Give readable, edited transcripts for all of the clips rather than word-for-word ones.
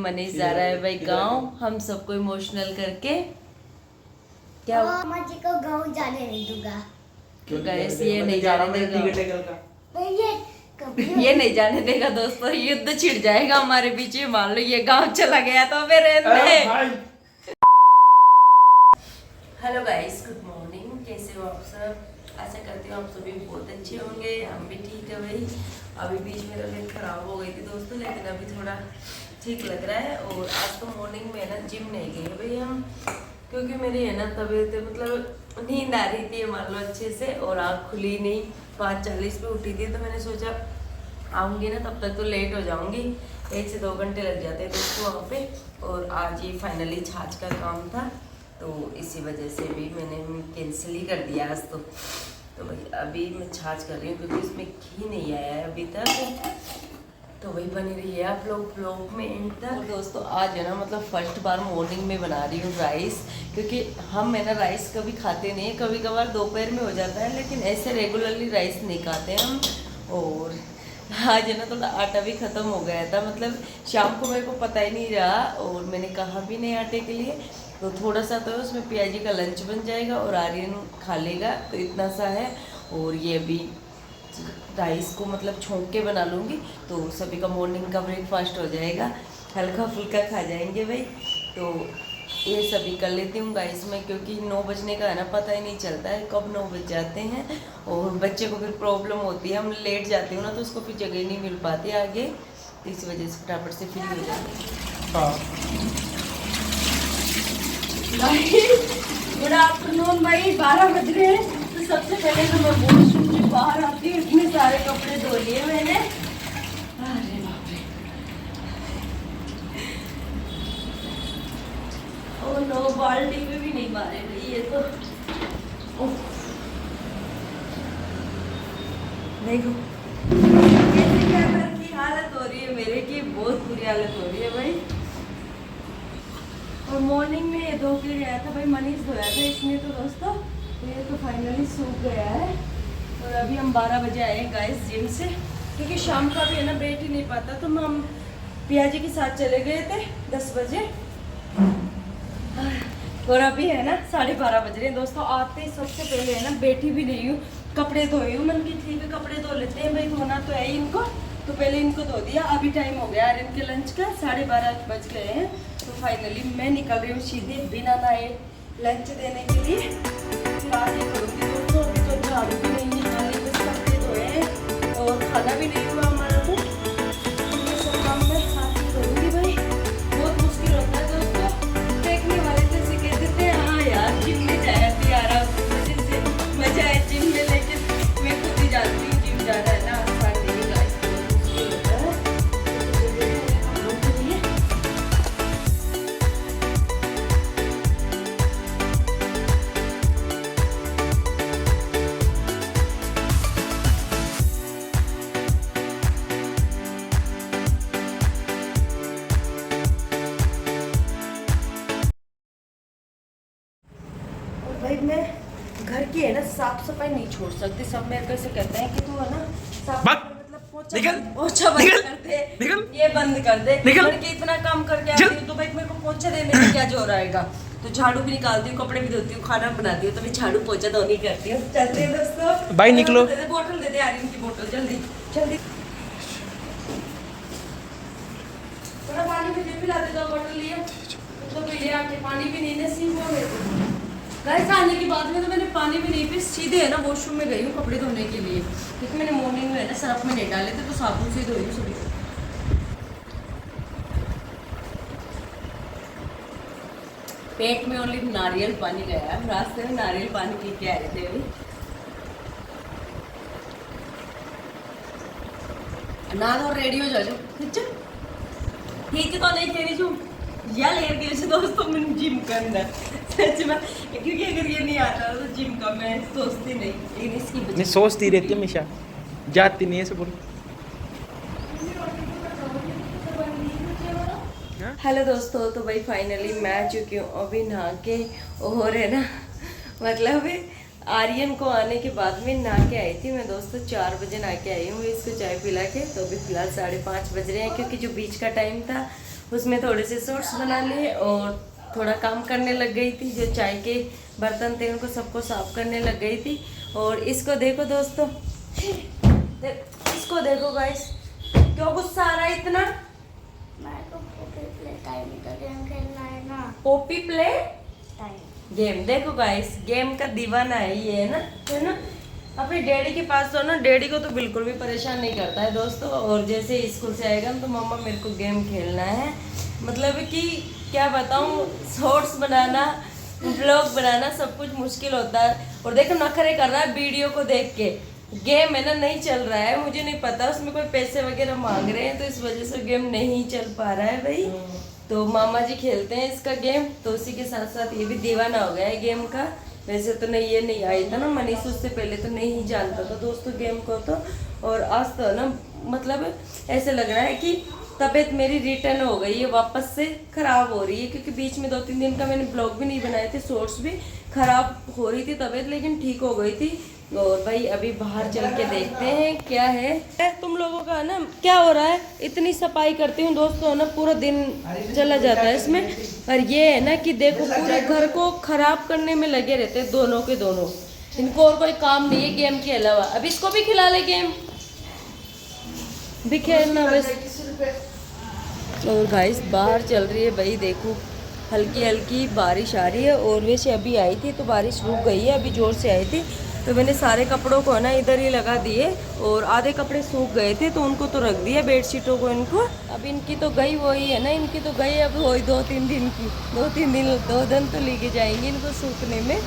मनीष जा रहा है भाई गांव, हम सबको इमोशनल करके। क्या मामा जी को गांव जाने नहीं दूंगा। गाइस ये नहीं जाने देगा, ये नहीं जाने देगा दोस्तों, युद्ध छिड़ जाएगा हमारे बीच में। मान लो ये गांव चला गया तो फिर हेलो गाइस, गुड मॉर्निंग, कैसे हो आप सब? आशा करती हूँ आप सभी बहुत अच्छे होंगे, हम भी ठीक है भाई। अभी बीच में तबीयत खराब हो गई थी दोस्तों, लेकिन अभी थोड़ा ठीक लग रहा है। और आज तो मॉर्निंग में ना जिम नहीं गए भाई हम, क्योंकि मेरी है ना तबीयत मतलब नींद आ रही थी मान लो अच्छे से, और आँख खुली नहीं। 5:40 पे उठी थी, तो मैंने सोचा आऊँगी ना तब तक तो लेट हो जाऊँगी, 1 से 2 घंटे लग जाते हैं दोस्तों वहाँ पे। और आज ये फाइनली छाछ का काम था, तो इसी वजह से भी मैंने कैंसिल ही कर दिया आज तो भाई अभी मैं छाछ कर रही हूँ, क्योंकि इसमें घी नहीं आया है अभी तक। तो वही बनी रही है आप लोग ब्लॉग में एंड तक। दोस्तों आज है ना मतलब फर्स्ट बार मॉर्निंग में बना रही हूँ राइस, क्योंकि हम है ना राइस कभी खाते नहीं है, कभी कभार दोपहर में हो जाता है, लेकिन ऐसे रेगुलरली राइस नहीं खाते हम। और आज है ना थोड़ा आटा भी ख़त्म हो गया था, मतलब शाम को मेरे को पता ही नहीं रहा, और मैंने कहा भी नहीं आटे के लिए, तो थोड़ा सा तो उसमें पियाजी का लंच बन जाएगा और आर्यन खा लेगा, तो इतना सा है। और ये अभी राइस को मतलब छोंक के बना लूँगी, तो सभी का मॉर्निंग का ब्रेकफास्ट हो जाएगा, हल्का फुल्का खा जाएंगे भाई। तो ये सभी कर लेती हूँ गाइस में, क्योंकि 9 बजने का है ना पता ही नहीं चलता है कब 9 बज जाते हैं, और बच्चे को फिर प्रॉब्लम होती है, हम लेट जाते हो ना तो उसको फिर जगह नहीं मिल पाती आगे, तो इस वजह से फटाफट से फ्री हो जाते हैं। गुड आफ्टरनून भाई, 12 बज रहे हैं। तो सबसे पहले तो मैं वॉशरूम से बाहर आती हूँ, इतने सारे कपड़े धो लिए मैंने। अरे बाप रे, ओ नो, बाल्टी में भी नहीं मारे भाई ये तो। देखो कैसे क्या घर की हालत हो रही है मेरे की, बहुत बुरी हालत हो रही है भाई। और मॉर्निंग में ये धो के गया था भाई, मनीष धोया था इसमें तो दोस्तों, तो ये तो फाइनली सूख गया है। और अभी हम 12 बजे आए हैं गाइस जिम से, क्योंकि शाम का भी है ना बैठ ही नहीं पाता, तो हम पियाजी के साथ चले गए थे 10 बजे, और अभी है ना 12:30 बज रहे हैं दोस्तों। आते ही सबसे पहले है ना बैठी भी नहीं हूँ, कपड़े धोई हूँ, मन की ठीक है कपड़े धो लेते हैं भाई, धोना तो है ही इनको, तो पहले इनको धो दिया। अभी टाइम हो गया इनके लंच का, 12:30 बज गए हैं, तो फाइनली मैं निकल रही हूँ सीधे बिना नहाए लंच देने के लिए। फिर आगे करूँगी दोस्तों, अभी तो झाड़ू भी नहीं है, खाली बस कपड़े धोए हैं और खाना भी नहीं हुआ हमारा, तो ये सब काम मैं हाथ से करूँगी भाई। बहुत मुश्किल होता है दोस्तों, देखने वाले जैसे कह देते हैं हाँ यार जिम में जाती आ रहा से मजा है जिम में, लेकिन मैं खुद ही जानती हूँ जिम जाना है ना आसान नहीं गाइस, मुश्किल होता है। भाई मैं घर की है ना साफ सफाई नहीं छोड़ सकती, सब मेरे को ऐसे कहते हैं कि तू है ना साफ मतलब पोछा बंद कर दे, ये बंद कर दे, घर के इतना काम करके आती हूँ, तो भाई मेरे को पोछा देने में क्या जोर आएगा। तो झाड़ू भी निकालती हूँ, कपड़े भी धोती हूँ, खाना बनाती हूँ, तो मैं झाड़ू पोछा दोनों करती हूँ। चलते हैं दोस्तों, भाई निकलो, बोतल दे दे आर्यन की बोतल, जल्दी जल्दी, थोड़ा पानी भी पिला दे, 2 बोतल लिए तो पी लिया आके, पानी भी नहीं नसीब हो मेरे को। गाइस आने के बाद में तो मैंने पानी भी नहीं पी, सीधे है ना वॉशरूम में गई हूँ कपड़े धोने के लिए, क्योंकि मैंने मॉर्निंग में है ना सर्फ में नहीं डाले थे, तो साबुन से धोई हूँ सभी। पेट में ओनली नारियल पानी गया है, हम रास्ते में नारियल पानी पी के आए थे अभी। ना तो रेडी हो जाओ, ठीक तो नहीं कह रही छू या लेकर गई से दोस्तों मैं जिम के अंदर सच में, क्योंकि अगर ये नहीं आता तो जिम का मैं सोचती नहीं, लेकिन इसकी वजह नहीं सोचती रहती हमेशा, जाती नहीं है सब। हेलो दोस्तों, तो भाई फाइनली मैं आ चुकी हूँ अभी नहा के, और है ना मतलब आर्यन को आने के बाद में नहा के आई थी मैं दोस्तों, 4 बजे नहा के आई हूँ इसको चाय पिला के। तो अभी फिलहाल 5:30 बज रहे हैं, क्योंकि जो बीच का टाइम था उसमें थोड़े से शॉर्ट्स बना लिए और थोड़ा काम करने लग गई थी। जो चाय के बर्तन थे उनको सबको साफ करने लग गई थी। और इसको देखो दोस्तों, इसको देखो गाइस, क्यों गुस्सा आ रहा है इतना? मेरे को पॉपी प्ले टाइम का गेम खेलना है ना। पॉपी प्ले टाइम गेम, देखो गाइस गेम का दीवाना है ये, है ना। अपने डैडी के पास तो ना, डैडी को तो बिल्कुल भी परेशान नहीं करता है दोस्तों। और जैसे स्कूल से आएगा तो मम्मा मेरे को गेम खेलना है, मतलब कि क्या बताऊँ, शॉर्ट्स बनाना, ब्लॉग बनाना सब कुछ मुश्किल होता है। और देखो नखरे कर रहा है वीडियो को देख के। गेम है ना नहीं चल रहा है, मुझे नहीं पता उसमें कोई पैसे वगैरह मांग रहे हैं तो इस वजह से गेम नहीं चल पा रहा है भाई। तो मामा जी खेलते हैं इसका गेम, तो उसी के साथ साथ ये भी दीवाना हो गया है गेम का। वैसे तो नहीं, ये नहीं आई था ना मनीष, उससे पहले तो नहीं जानता था दोस्तों गेम को तो। और आज तो ना मतलब ऐसे लग रहा है कि तबीयत मेरी रिटर्न हो गई है, वापस से खराब हो रही है। क्योंकि बीच में 2-3 दिन का मैंने ब्लॉग भी नहीं बनाए थे, शॉर्ट्स भी, खराब हो रही थी तबीयत, लेकिन ठीक हो गई थी। और भाई अभी बाहर चल के देखते हैं क्या है। तुम लोगों का ना क्या हो रहा है, इतनी सफाई करती हूँ दोस्तों ना, पूरा दिन चला जाता है इसमें। और ये है ना कि देखो पूरे घर को खराब करने में लगे रहते हैं दोनों के दोनों, इनको और कोई काम नहीं है गेम के अलावा। अब इसको भी खिला ले गेम भी खेलना बस। और गाइस बाहर चल रही है भाई, देखो हल्की हल्की बारिश आ रही है। और वैसे अभी आई थी तो बारिश रुक गई है, अभी जोर से आई थी। तो मैंने सारे कपड़ों को ना इधर ही लगा दिए, और आधे कपड़े सूख गए थे तो उनको तो रख दिया, बेडशीटों को इनको। अब इनकी तो गई वही है ना, इनकी तो गई अब वही 2-3 दिन की, 2 दिन तो लेके जाएंगे इनको सूखने में।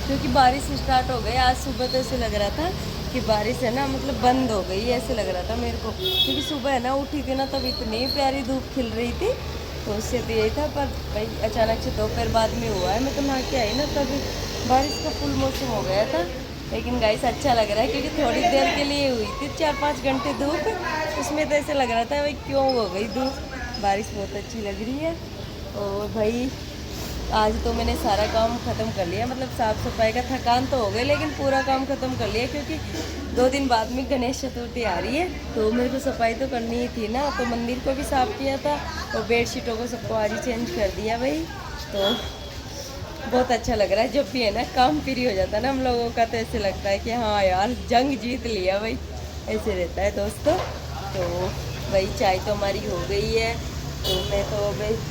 क्योंकि बारिश स्टार्ट हो गई, आज सुबह तो ऐसे लग रहा था कि बारिश है ना मतलब बंद हो गई, ऐसे लग रहा था मेरे को। क्योंकि सुबह है ना उठी थी ना तब इतनी प्यारी धूप खिल रही थी, तो उससे तो यही था। पर भाई अचानक से दोपहर बाद में हुआ है, मैं तो नहा के आई ना तभी बारिश का फुल मौसम हो गया था। लेकिन गाइस अच्छा लग रहा है क्योंकि थोड़ी देर के लिए हुई थी, 4-5 घंटे धूप, उसमें तो ऐसे लग रहा था भाई क्यों हो गई धूप। बारिश बहुत अच्छी लग रही है। और भाई आज तो मैंने सारा काम ख़त्म कर लिया, मतलब साफ़ सफाई का थकान तो हो गई लेकिन पूरा काम ख़त्म कर लिया। क्योंकि 2 दिन बाद में गणेश चतुर्थी आ रही है, तो मेरे को सफाई तो करनी ही थी ना। तो मंदिर को भी साफ़ किया था और बेडशीटों को सबको आज ही चेंज कर दिया भाई। तो बहुत अच्छा लग रहा है, जब भी है ना काम फ्री हो जाता है ना हम लोगों का, तो ऐसे लगता है कि हाँ यार जंग जीत लिया भाई, ऐसे रहता है दोस्तों। तो भाई चाय तो हमारी हो गई है, तो मैं तो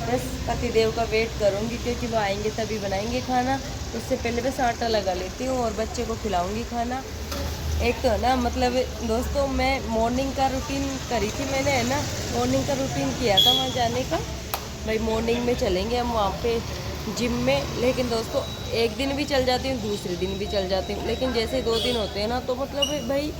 बस पतिदेव का वेट करूँगी क्योंकि वो आएंगे तभी बनाएंगे खाना। उससे पहले बस आटा लगा लेती हूँ और बच्चे को खिलाऊँगी खाना। एक तो ना मतलब दोस्तों मैं मॉर्निंग का रूटीन करी थी, मैंने है ना मॉर्निंग का रूटीन किया था वहाँ जाने का। भाई मॉर्निंग में चलेंगे हम वहाँ पे जिम में, लेकिन दोस्तों एक दिन भी चल जाती हूँ, दूसरे दिन भी चल जाती हूँ, लेकिन जैसे 2 दिन होते हैं ना तो मतलब भाई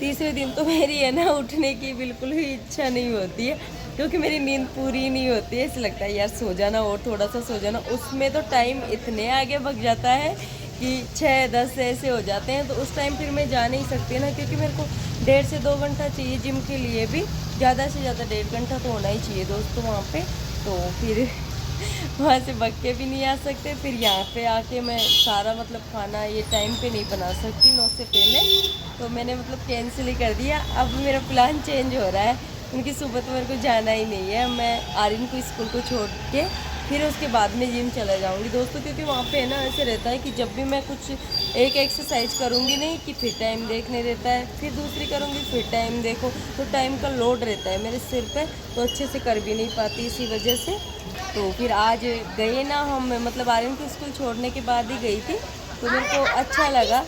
तीसरे दिन तो मेरी है ना उठने की बिल्कुल भी इच्छा नहीं होती है। क्योंकि मेरी नींद पूरी नहीं होती है, ऐसा लगता है यार सो जाना और थोड़ा सा सो जाना। उसमें तो टाइम इतने आगे भाग जाता है कि 6-10 ऐसे हो जाते हैं, तो उस टाइम फिर मैं जा नहीं सकती ना, क्योंकि मेरे को 1.5 से 2 घंटा चाहिए जिम के लिए भी, ज़्यादा से ज़्यादा 1.5 घंटा तो होना ही चाहिए दोस्तों वहाँ पे। तो फिर वहाँ से भाग के भी नहीं आ सकते, फिर यहाँ पे आके मैं सारा मतलब खाना ये टाइम पे नहीं बना सकती 9 से पहले, तो मैंने मतलब कैंसिल ही कर दिया। अब मेरा प्लान चेंज हो रहा है, उनकी सुबह तो मेरे को जाना ही नहीं है, मैं आर्यन को स्कूल को छोड़ के फिर उसके बाद में जिम चला जाऊंगी दोस्तों। क्योंकि वहाँ पे है ना ऐसे रहता है कि जब भी मैं कुछ एक एक्सरसाइज करूँगी नहीं कि फिर टाइम देखने रहता है, फिर दूसरी करूँगी फिर टाइम देखो, तो टाइम का लोड रहता है मेरे सिर पे, तो अच्छे से कर भी नहीं पाती इसी वजह से। तो फिर आज गए ना हम, मतलब आर्यन को स्कूल छोड़ने के बाद ही गई थी, तो मेरे को अच्छा लगा।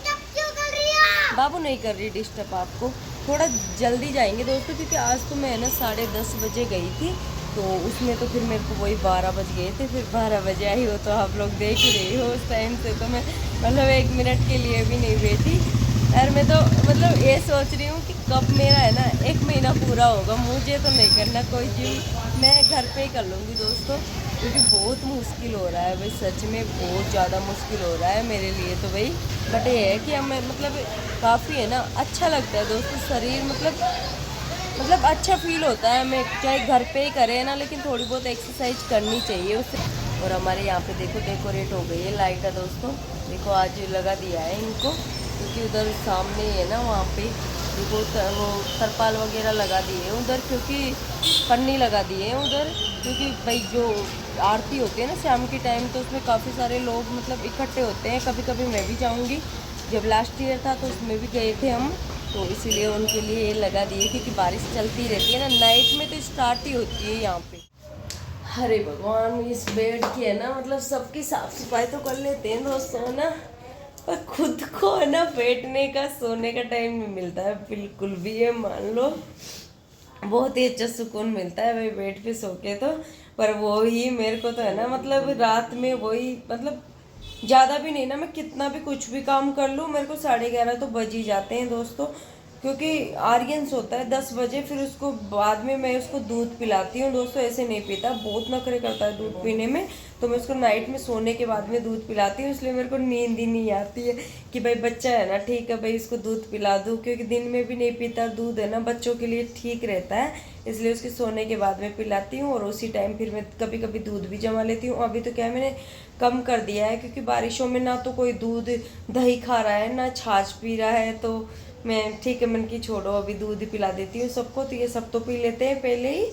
बाबू नहीं कर रही डिस्टर्ब आपको, थोड़ा जल्दी जाएंगे दोस्तों, क्योंकि आज तो मैं ना 10:30 बजे गई थी, तो उसमें तो फिर मेरे को वही 12 बज गए थे, फिर 12 बजे आई हो तो आप लोग देख ही रही हो। उस टाइम से तो मैं मतलब 1 मिनट के लिए भी नहीं बैठी। यार मैं तो मतलब ये सोच रही हूँ कि कब मेरा है ना 1 महीना पूरा होगा, मुझे तो नहीं करना कोई जिम, मैं घर पे ही कर लूँगी दोस्तों। क्योंकि बहुत मुश्किल हो रहा है भाई, सच में बहुत ज़्यादा मुश्किल हो रहा है मेरे लिए तो भाई। बट ये है कि हमें मतलब काफ़ी है ना अच्छा लगता है दोस्तों, शरीर मतलब अच्छा फील होता है हमें, चाहे घर पे ही करें ना, लेकिन थोड़ी बहुत एक्सरसाइज करनी चाहिए उससे। और हमारे यहाँ पे देखो डेकोरेट हो गई है लाइट है दोस्तों, देखो आज लगा दिया है इनको, क्योंकि उधर सामने है ना वहाँ पे देखो वो तरपाल वगैरह लगा दिए हैं उधर, क्योंकि पन्नी लगा दिए हैं उधर, क्योंकि भाई जो आरती होती है ना शाम के टाइम, तो उसमें काफ़ी सारे लोग मतलब इकट्ठे होते हैं। कभी कभी मैं भी जाऊँगी, जब लास्ट ईयर था तो उसमें भी गए थे हम, तो इसीलिए उनके लिए ये लगा दिए, क्योंकि बारिश चलती रहती है ना, नाइट में तो स्टार्ट ही होती है यहाँ पे। अरे भगवान, इस बेड की है ना मतलब सबकी साफ सफाई तो कर लेते हैं दोस्तों ना, पर खुद को है ना बैठने का सोने का टाइम नहीं मिलता है बिल्कुल भी। ये मान लो बहुत ही अच्छा सुकून मिलता है भाई बेड पे सो के तो। पर वो ही मेरे को तो है ना मतलब रात में वही मतलब ज़्यादा भी नहीं ना, मैं कितना भी कुछ भी काम कर लूँ मेरे को 11:30 तो बज ही जाते हैं दोस्तों। क्योंकि आर्यन सोता है 10 बजे, फिर उसको बाद में मैं उसको दूध पिलाती हूँ दोस्तों। ऐसे नहीं पीता, बहुत नखरे करता है दूध पीने में, तो मैं उसको नाइट में सोने के बाद में दूध पिलाती हूँ। इसलिए मेरे को नींद ही नहीं आती है कि भाई बच्चा है ना, ठीक है भाई इसको दूध पिला दूँ, क्योंकि दिन में भी नहीं पीता दूध है ना, बच्चों के लिए ठीक रहता है, इसलिए उसके सोने के बाद में पिलाती हूँ। और उसी टाइम फिर मैं कभी कभी दूध भी जमा लेती हूँ। अभी तो क्या है मैंने कम कर दिया है, क्योंकि बारिशों में ना तो कोई दूध दही खा रहा है ना छाछ पी रहा है, तो मैं ठीक है मन की छोड़ो अभी दूध ही पिला देती हूँ सबको। तो ये सब तो पी लेते हैं पहले ही,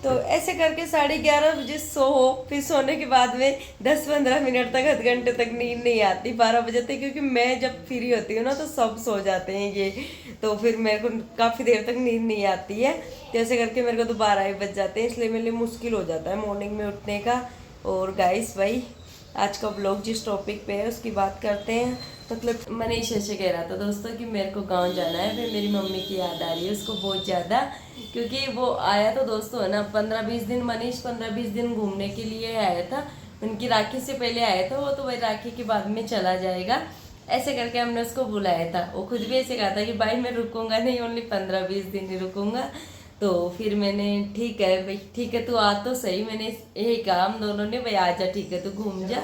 तो ऐसे करके 11:30 बजे सो, फिर सोने के बाद में 10-15 मिनट तक आध घंटे तक नींद नहीं आती, 12 बजे तक, क्योंकि मैं जब फ्री होती हूँ ना तो सब सो जाते हैं ये, तो फिर मेरे को काफ़ी देर तक नींद नहीं आती है। तो ऐसे करके मेरे को तो 12 ही बज जाते हैं, इसलिए मेरे लिए मुश्किल हो जाता है मॉर्निंग में उठने का। और गाइस भाई आज का ब्लॉग जिस टॉपिक पे है उसकी बात करते हैं। मतलब मनीष ऐसे कह रहा था दोस्तों कि मेरे को गांव जाना है, फिर मेरी मम्मी की याद आ रही है उसको बहुत ज़्यादा, क्योंकि वो आया तो दोस्तों है ना 15-20 दिन, मनीष 15-20 दिन घूमने के लिए आया था। उनकी राखी से पहले आया था वो, तो वही राखी के बाद में चला जाएगा। ऐसे करके हमने उसको बुलाया था, वो खुद भी ऐसे कहा था कि भाई मैं रुकूंगा नहीं, ओनली 15-20 दिन ही रुकूंगा। तो फिर मैंने ठीक है भाई, ठीक है तू आ तो सही, मैंने यही कहा हम दोनों ने, भाई आ जा ठीक है तू घूम जा।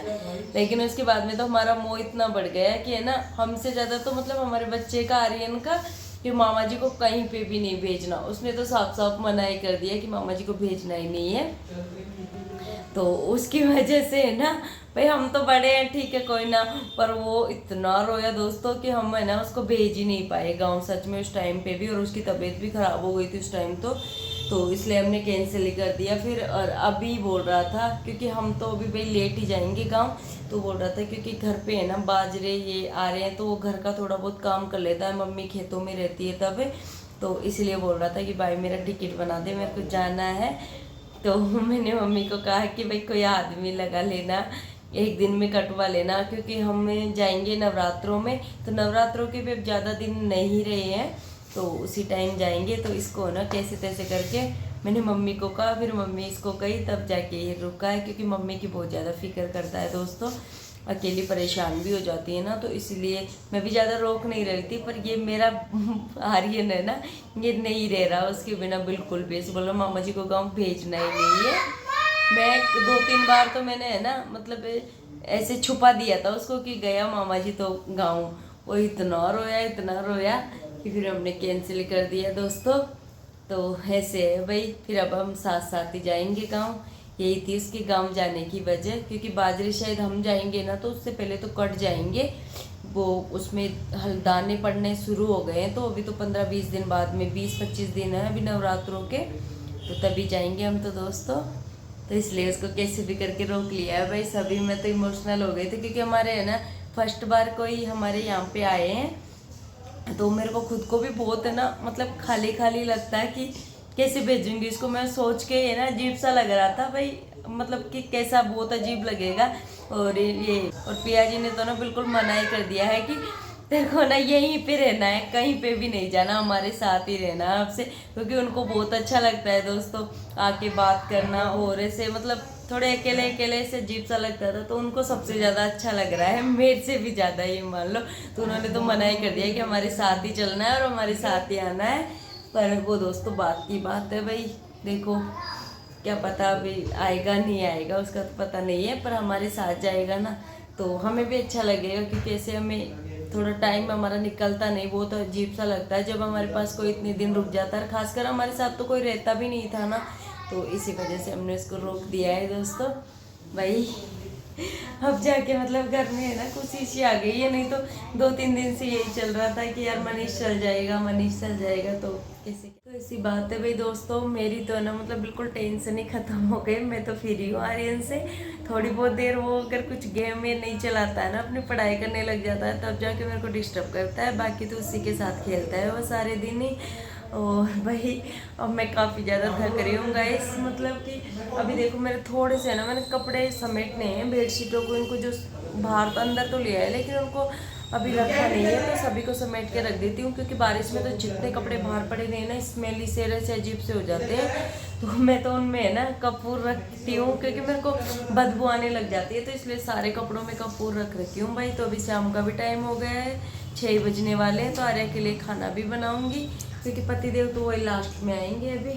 लेकिन उसके बाद में तो हमारा मोह इतना बढ़ गया है कि है ना, हमसे ज़्यादा तो मतलब हमारे बच्चे का, आर्यन का, कि मामा जी को कहीं पे भी नहीं भेजना। उसने तो साफ साफ मना ही कर दिया कि मामा जी को भेजना ही नहीं है। तो उसकी वजह से है ना भाई, हम तो बड़े हैं ठीक है कोई ना, पर वो इतना रोया दोस्तों कि हम है ना उसको भेज ही नहीं पाए गांव सच में उस टाइम पे भी। और उसकी तबीयत भी ख़राब हो गई थी उस टाइम तो इसलिए हमने कैंसिल ही कर दिया फिर। और अभी बोल रहा था, क्योंकि हम तो अभी भाई लेट ही जाएंगे गांव, तो बोल रहा था क्योंकि घर पे है ना बाजरे ये आ रहे हैं, तो वो घर का थोड़ा बहुत काम कर लेता है, मम्मी खेतों में रहती है तब, तो इसलिए बोल रहा था कि भाई मेरा टिकट बना दे, मेरे को जाना है। तो मैंने मम्मी को कहा कि भाई कोई आदमी लगा लेना, एक दिन में कटवा लेना, क्योंकि हम जाएंगे नवरात्रों में, तो नवरात्रों के भी अब ज़्यादा दिन नहीं रहे हैं, तो उसी टाइम जाएंगे। तो इसको ना कैसे तैसे करके मैंने मम्मी को कहा, फिर मम्मी इसको कही, तब जाके ये रुका है, क्योंकि मम्मी की बहुत ज़्यादा फिक्र करता है दोस्तों, अकेली परेशान भी हो जाती है ना, तो इसलिए मैं भी ज़्यादा रोक नहीं रही थी। पर ये मेरा आर्यन है ना, ये नहीं रह रहा उसके बिना बिल्कुल भी। ऐसे बोलो मामा जी को गाँव भेजना ही नहीं है। मैं 2-3 बार तो मैंने है ना मतलब ऐसे छुपा दिया था उसको कि गया मामा जी तो गाँव, वो इतना रोया कि फिर हमने कैंसिल कर दिया दोस्तों। तो ऐसे है भाई, फिर अब हम साथ साथ ही जाएंगे गाँव। यही थी उसके गांव जाने की वजह, क्योंकि बाजरे शायद हम जाएंगे ना तो उससे पहले तो कट जाएंगे, वो उसमें हल्दाने पड़ने शुरू हो गए हैं, तो अभी तो 15-20 दिन बाद में 20-25 दिन है अभी नवरात्रों के, तो तभी जाएंगे हम तो दोस्तों। तो इसलिए उसको कैसे भी करके रोक लिया है भाई। सभी में तो इमोशनल हो गए थे, क्योंकि हमारे है ना फर्स्ट बार कोई हमारे यहाँ पे आए हैं, तो मेरे को खुद को भी बहुत है ना मतलब खाली खाली लगता है कि कैसे भेजूंगी इसको। मैं सोच के है ना अजीब सा लग रहा था भाई, मतलब कि कैसा बहुत अजीब लगेगा। और ये और पिया जी ने तो ना बिल्कुल मना ही कर दिया है कि तेरे को ना यहीं पे रहना है, कहीं पे भी नहीं जाना, हमारे साथ ही रहना है आपसे, क्योंकि उनको बहुत अच्छा लगता है दोस्तों आके बात करना। और ऐसे मतलब थोड़े अकेले अकेले से अजीब सा लगता था, तो उनको सबसे ज़्यादा अच्छा लग रहा है, मेरे से भी ज़्यादा ये मान लो। तो उन्होंने तो मना ही कर दिया कि हमारे साथ ही चलना है और हमारे साथ ही आना है। पर वो दोस्तों बात की बात है भाई, देखो क्या पता अभी आएगा नहीं आएगा उसका तो पता नहीं है, पर हमारे साथ जाएगा ना तो हमें भी अच्छा लगेगा, क्योंकि ऐसे हमें थोड़ा टाइम हमारा निकलता नहीं, बहुत अजीब सा लगता है जब हमारे पास कोई इतने दिन रुक जाता है। खासकर हमारे साथ तो कोई रहता भी नहीं था ना, तो इसी वजह से हमने इसको रोक दिया है दोस्तों भाई। अब जाके मतलब घर में है ना खुशी सी आ गई है, नहीं तो 2-3 दिन से यही चल रहा था कि यार मनीष चल जाएगा तो कैसे। तो ऐसी बात है भाई दोस्तों, मेरी तो ना मतलब बिल्कुल टेंशन ही खत्म हो गई। मैं तो फ्री हूँ आर्यन से। थोड़ी बहुत देर वो अगर कुछ गेम में नहीं चलाता है ना, अपनी पढ़ाई करने लग जाता है, तब जाके मेरे को डिस्टर्ब करता है। बाकी तो उसी के साथ खेलता है वो सारे दिन ही। और भाई अब मैं काफ़ी ज़्यादा थक रही हूँ गाइस, मतलब कि अभी देखो मेरे थोड़े से ना मैंने कपड़े समेटने हैं, बेडशीटों को इनको जो बाहर तो अंदर तो लिया है लेकिन उनको अभी रखा नहीं है, तो सभी को समेट के रख देती हूँ क्योंकि बारिश में तो जितने कपड़े बाहर पड़े हुए हैं ना स्मेली से ऐसे अजीब से हो जाते हैं। तो मैं तो उनमें है ना कपूर रखती हूँ क्योंकि मेरे को बदबू आने लग जाती है, तो इसलिए सारे कपड़ों में कपूर रख रखी हूँ भाई। तो अभी शाम का भी टाइम हो गया है, 6 बजने वाले हैं, तो आर्या के लिए खाना भी बनाऊंगी क्योंकि पतिदेव तो वही लास्ट में आएंगे, अभी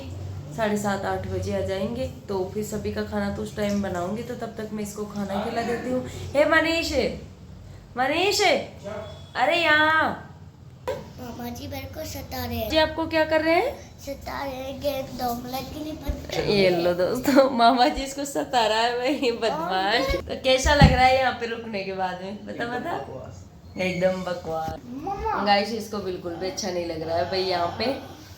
7:30-8 बजे आ जाएंगे। तो फिर सभी का खाना तो उस टाइम बनाऊंगी, तो तब तक मैं इसको खाना खिला देती हूँ। हे मनीष अरे यहाँ मामा जी मेरे को सता रहे हैं। जी आपको क्या कर रहे हैं? सता रहे हैं गेम डॉगलेट के लिए पर ये लो दोस्तों, मामा जी इसको सता रहा है भाई बदमाश। तो कैसा लग रहा है यहाँ पे रुकने के बाद में? बता एकदम बकवास गाइस, इसको बिल्कुल भी अच्छा नहीं लग रहा है भाई। यहाँ पे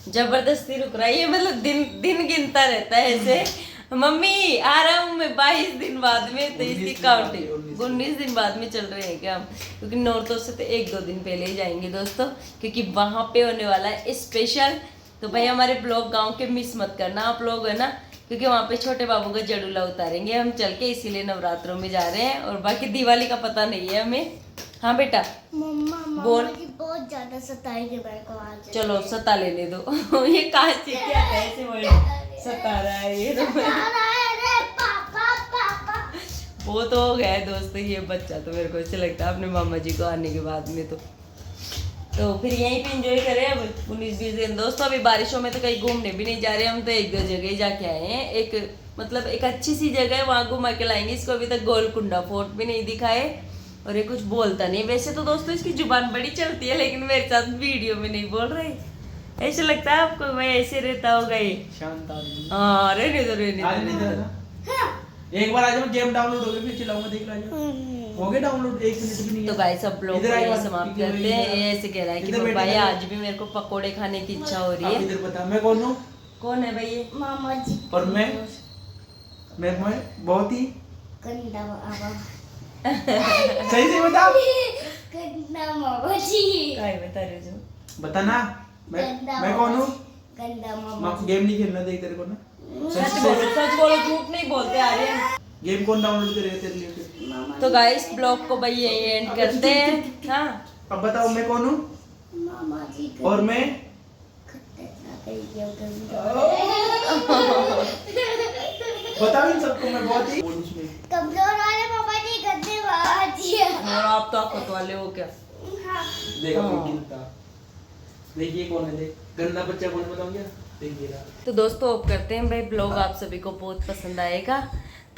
जबरदस्ती रुक रहा है ये, मतलब दिन गिनता रहता है ऐसे। मम्मी आ रहा हूँ मैं 22 दिन बाद में, तो इसकी काउंटिंग 19 दिन बाद में चल रहे हैं क्या हम, क्योंकि नौरतों से तो 1-2 दिन पहले ही जाएंगे दोस्तों, क्योंकि वहां पे होने वाला है स्पेशल। तो भाई हमारे ब्लॉग गाँव के मिस मत करना आप लोग, है ना, क्योंकि वहाँ पे छोटे बाबू का जड़ूला उतारेंगे हम चल के, इसीलिए नवरात्रों में जा रहे हैं। और बाकी दिवाली का पता नहीं है हमें। हाँ बेटा मम्मा बोल। जी बहुत ज्यादा सताएंगे मेरे को आज। चलो सता लेने दो। ये कहाँ से क्या कैसे वर्ड सता रहा है ये, तो बहुत हो गया है दोस्तों ये बच्चा, तो मेरे को ऐसे लगता है अपने मामा जी को आने के बाद में तो फिर यहीं पे एंजॉय करें अब 19-20 दिन दोस्तों। अभी बारिशों में तो कहीं घूमने भी नहीं जा रहे हम, तो 1-2 जगह ही जाके आए हैं। एक अच्छी सी जगह है, वहाँ घुमा के लाएंगे इसको। अभी तक गोलकुंडा फोर्ट भी नहीं दिखाए, और ये कुछ बोलता नहीं। वैसे तो दोस्तों इसकी जुबान बड़ी चलती है, लेकिन मेरे साथ वीडियो में नहीं बोल रही। ऐसे लगता है आपको मैं ऐसे रहता होगा ये शांत आदमी? हाँ रहने दो। एक बार आज मैं गेम डाउनलोड हो गया, फिर चलाऊंगा, देख लो हो गया डाउनलोड, 1 मिनट भी नहीं है। तो गाइस सब लोग समाप्त करते हैं। ये ऐसे कह रहा है कि भाई आज भी मेरे को पकोड़े खाने की इच्छा हो रही है। इधर बता मैं कौन हूँ? कौन है भाई ये? मामा जी। और मैं बहुत ही गंदा मामा। सही से बता। गंदा मामा जी। काय बता रहे हो? बता ना, मैं कौन हूँ? गंदा मामा। गेम नहीं खेलना देख तेरे को ना, सच बोलो, झूठ नहीं बोलते आर्यन। गेम कौन डाउनलोड करे तेरे लिए? तो गाइस ब्लॉग को भाई यही एंड करते हैं। हाँ अब बताओ मैं कौन हूँ? मामा जी। और मैं बताओ इन सबको, मैं बहुत ही कमजोर वाले पापा जी, गंदे मामा जी। और आप तो आफत वाले हो क्या? देखा देखिए कौन है, देख गंदा बच्चा कौन बताऊं क्या? तो दोस्तों अब करते हैं भाई ब्लॉग, आप सभी को बहुत पसंद आएगा।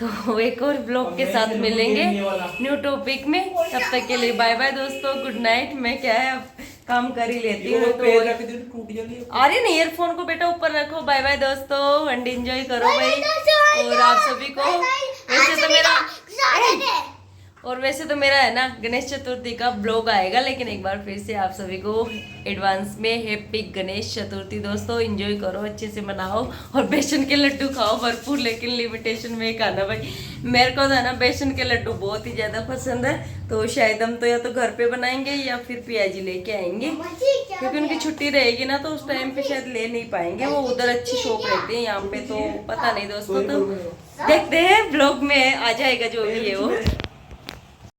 तो एक और ब्लॉग के साथ मिलेंगे न्यू टॉपिक में। तब तक के लिए बाय बाय दोस्तों, गुड नाइट। मैं क्या है अब काम कर ही लेती हूँ। तो अरे नहीं, ईयरफोन को बेटा ऊपर रखो। बाय बाय दोस्तों, वनडे एंजॉय करो भाई। और आप सभी को वैसे तो मेरा है ना गणेश चतुर्थी का ब्लॉग आएगा, लेकिन एक बार फिर से आप सभी को एडवांस में हैप्पी गणेश चतुर्थी दोस्तों। एंजॉय करो, अच्छे से मनाओ और बेसन के लड्डू खाओ भरपूर, लेकिन लिमिटेशन में खाना भाई। मेरे को है ना बेसन के लड्डू बहुत ही ज़्यादा पसंद है, तो शायद हम तो या तो घर पे बनाएंगे या फिर पियाजी लेके आएंगे, क्योंकि उनकी छुट्टी रहेगी ना, तो उस टाइम पे शायद ले नहीं पाएंगे। वो उधर अच्छी शॉप रहती है, यहाँ पे तो पता नहीं दोस्तों। तो देखते हैं ब्लॉग में आ जाएगा जो भी है वो।